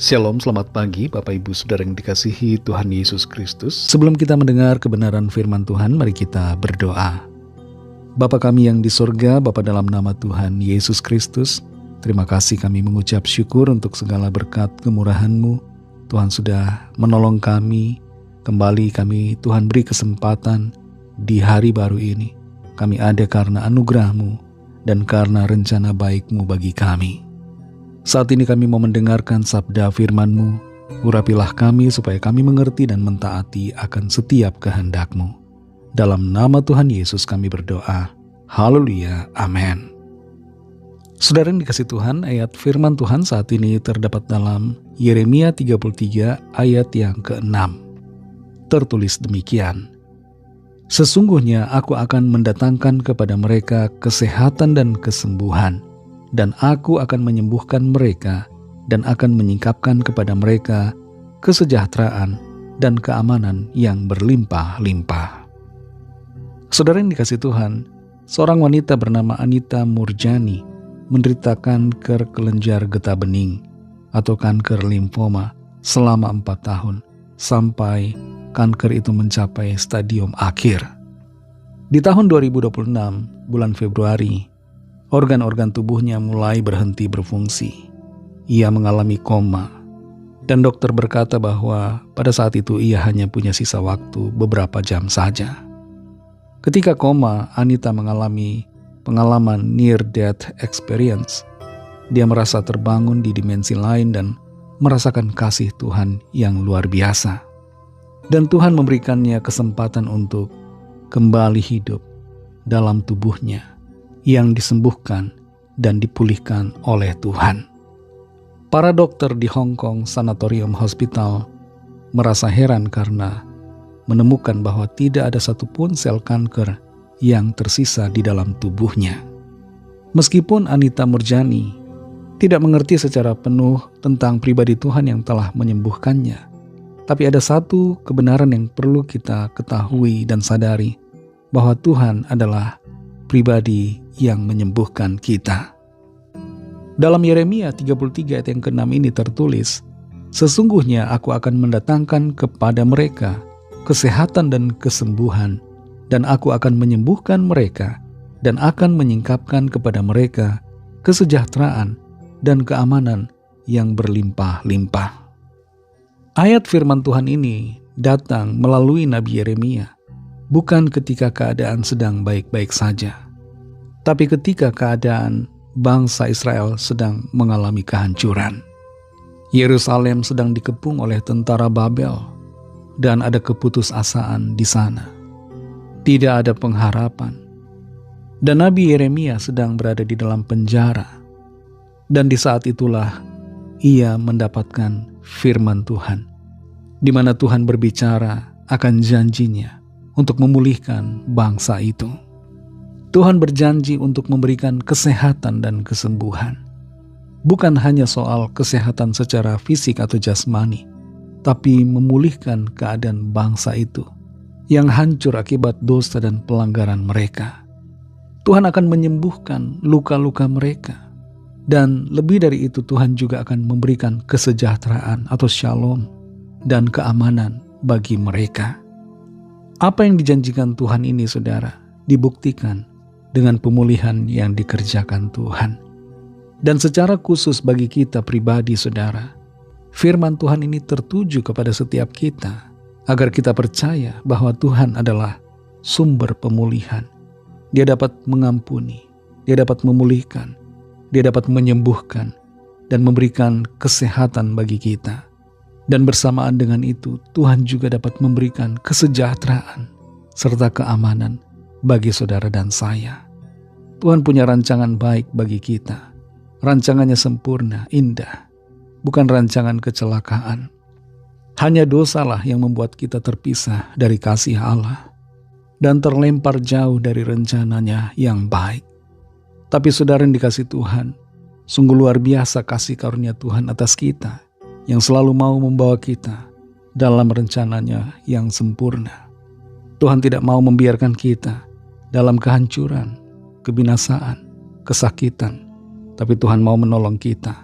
Shalom, selamat pagi Bapak Ibu Saudara yang dikasihi Tuhan Yesus Kristus. Sebelum kita mendengar kebenaran firman Tuhan, mari kita berdoa. Bapa kami yang di sorga, Bapa dalam nama Tuhan Yesus Kristus, terima kasih kami mengucap syukur untuk segala berkat kemurahan-Mu. Tuhan sudah menolong kami, kembali kami Tuhan beri kesempatan di hari baru ini. Kami ada karena anugerah-Mu dan karena rencana baik-Mu bagi kami. Saat ini kami mau mendengarkan sabda firman-Mu. Urapilah kami supaya kami mengerti dan mentaati akan setiap kehendak-Mu. Dalam nama Tuhan Yesus kami berdoa. Haleluya, amin. Saudara yang dikasih Tuhan, ayat firman Tuhan saat ini terdapat dalam Yeremia 33 ayat yang ke-6. Tertulis demikian. Sesungguhnya aku akan mendatangkan kepada mereka kesehatan dan kesembuhan, dan aku akan menyembuhkan mereka dan akan menyingkapkan kepada mereka kesejahteraan dan keamanan yang berlimpah-limpah. Saudara yang dikasih Tuhan, seorang wanita bernama Anita Murjani menderita kanker kelenjar getah bening atau kanker limfoma selama 4 tahun sampai kanker itu mencapai stadium akhir. Di tahun 2026, bulan Februari, organ-organ tubuhnya mulai berhenti berfungsi. Ia mengalami koma, dan dokter berkata bahwa pada saat itu ia hanya punya sisa waktu beberapa jam saja. Ketika koma, Anita mengalami pengalaman near-death experience. Dia merasa terbangun di dimensi lain dan merasakan kasih Tuhan yang luar biasa. Dan Tuhan memberikannya kesempatan untuk kembali hidup dalam tubuhnya yang disembuhkan dan dipulihkan oleh Tuhan. Para dokter di Hong Kong Sanatorium Hospital merasa heran karena menemukan bahwa tidak ada satupun sel kanker yang tersisa di dalam tubuhnya. Meskipun Anita Murjani tidak mengerti secara penuh tentang pribadi Tuhan yang telah menyembuhkannya, tapi ada satu kebenaran yang perlu kita ketahui dan sadari, bahwa Tuhan adalah pribadi yang menyembuhkan kita. Dalam Yeremia 33 ayat yang ke-6 ini tertulis, sesungguhnya aku akan mendatangkan kepada mereka kesehatan dan kesembuhan, dan aku akan menyembuhkan mereka, dan akan menyingkapkan kepada mereka kesejahteraan dan keamanan yang berlimpah-limpah. Ayat firman Tuhan ini datang melalui Nabi Yeremia, bukan ketika keadaan sedang baik-baik saja, tapi ketika keadaan bangsa Israel sedang mengalami kehancuran. Yerusalem sedang dikepung oleh tentara Babel, dan ada keputusasaan di sana. Tidak ada pengharapan. Dan Nabi Yeremia sedang berada di dalam penjara. Dan di saat itulah ia mendapatkan firman Tuhan, di mana Tuhan berbicara akan janjinya untuk memulihkan bangsa itu. Tuhan berjanji untuk memberikan kesehatan dan kesembuhan. Bukan hanya soal kesehatan secara fisik atau jasmani, tapi memulihkan keadaan bangsa itu yang hancur akibat dosa dan pelanggaran mereka. Tuhan akan menyembuhkan luka-luka mereka. Dan lebih dari itu, Tuhan juga akan memberikan kesejahteraan atau shalom dan keamanan bagi mereka. Apa yang dijanjikan Tuhan ini, saudara, dibuktikan dengan pemulihan yang dikerjakan Tuhan. Dan secara khusus bagi kita pribadi, saudara, firman Tuhan ini tertuju kepada setiap kita, agar kita percaya bahwa Tuhan adalah sumber pemulihan. Dia dapat mengampuni, Dia dapat memulihkan, Dia dapat menyembuhkan, dan memberikan kesehatan bagi kita. Dan bersamaan dengan itu, Tuhan juga dapat memberikan kesejahteraan serta keamanan bagi saudara dan saya. Tuhan punya rancangan baik bagi kita. Rancangannya sempurna, indah, bukan rancangan kecelakaan. Hanya dosalah yang membuat kita terpisah dari kasih Allah dan terlempar jauh dari rencananya yang baik. Tapi saudara yang dikasih Tuhan, sungguh luar biasa kasih karunia Tuhan atas kita, yang selalu mau membawa kita dalam rencananya yang sempurna. Tuhan tidak mau membiarkan kita dalam kehancuran, kebinasaan, kesakitan, tapi Tuhan mau menolong kita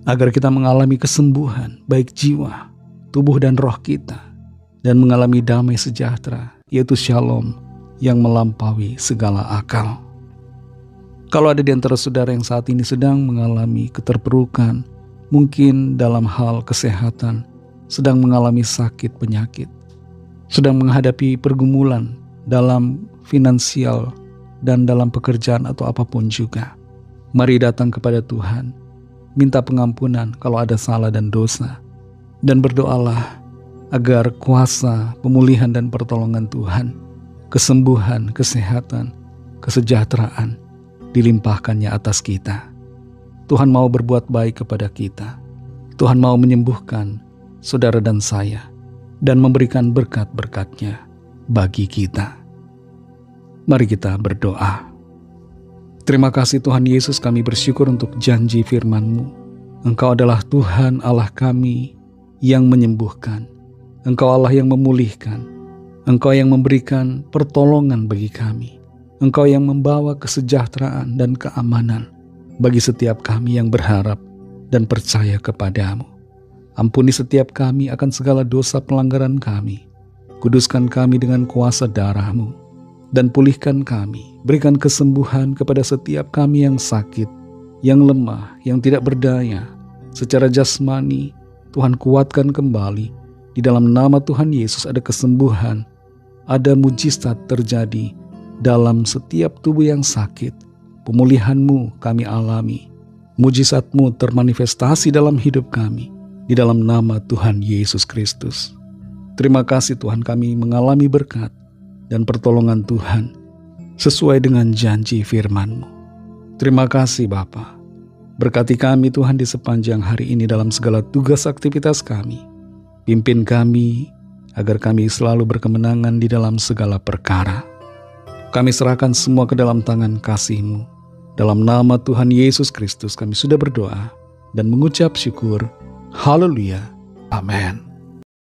agar kita mengalami kesembuhan baik jiwa, tubuh dan roh kita, dan mengalami damai sejahtera, yaitu shalom yang melampaui segala akal. Kalau ada di antara saudara yang saat ini sedang mengalami keterpurukan, mungkin dalam hal kesehatan, sedang mengalami sakit penyakit, sedang menghadapi pergumulan dalam finansial dan dalam pekerjaan atau apapun juga, mari datang kepada Tuhan, minta pengampunan kalau ada salah dan dosa, dan berdoalah agar kuasa pemulihan dan pertolongan Tuhan, kesembuhan, kesehatan, kesejahteraan dilimpahkannya atas kita. Tuhan mau berbuat baik kepada kita. Tuhan mau menyembuhkan saudara dan saya dan memberikan berkat-berkat-Nya bagi kita. Mari kita berdoa. Terima kasih Tuhan Yesus, kami bersyukur untuk janji firman-Mu. Engkau adalah Tuhan Allah kami yang menyembuhkan. Engkau Allah yang memulihkan. Engkau yang memberikan pertolongan bagi kami. Engkau yang membawa kesejahteraan dan keamanan bagi setiap kami yang berharap dan percaya kepadamu. Ampuni setiap kami akan segala dosa pelanggaran kami. Kuduskan kami dengan kuasa darah-Mu, dan pulihkan kami. Berikan kesembuhan kepada setiap kami yang sakit, yang lemah, yang tidak berdaya. Secara jasmani, Tuhan kuatkan kembali. Di dalam nama Tuhan Yesus ada kesembuhan, ada mujizat terjadi dalam setiap tubuh yang sakit. Pemulihan-Mu kami alami. Mujizat-Mu termanifestasi dalam hidup kami. Di dalam nama Tuhan Yesus Kristus. Terima kasih Tuhan, kami mengalami berkat dan pertolongan Tuhan sesuai dengan janji firman-Mu. Terima kasih Bapa. Berkati kami Tuhan di sepanjang hari ini dalam segala tugas aktivitas kami. Pimpin kami agar kami selalu berkemenangan di dalam segala perkara. Kami serahkan semua ke dalam tangan kasih-Mu. Dalam nama Tuhan Yesus Kristus kami sudah berdoa dan mengucap syukur. Haleluya. Amin.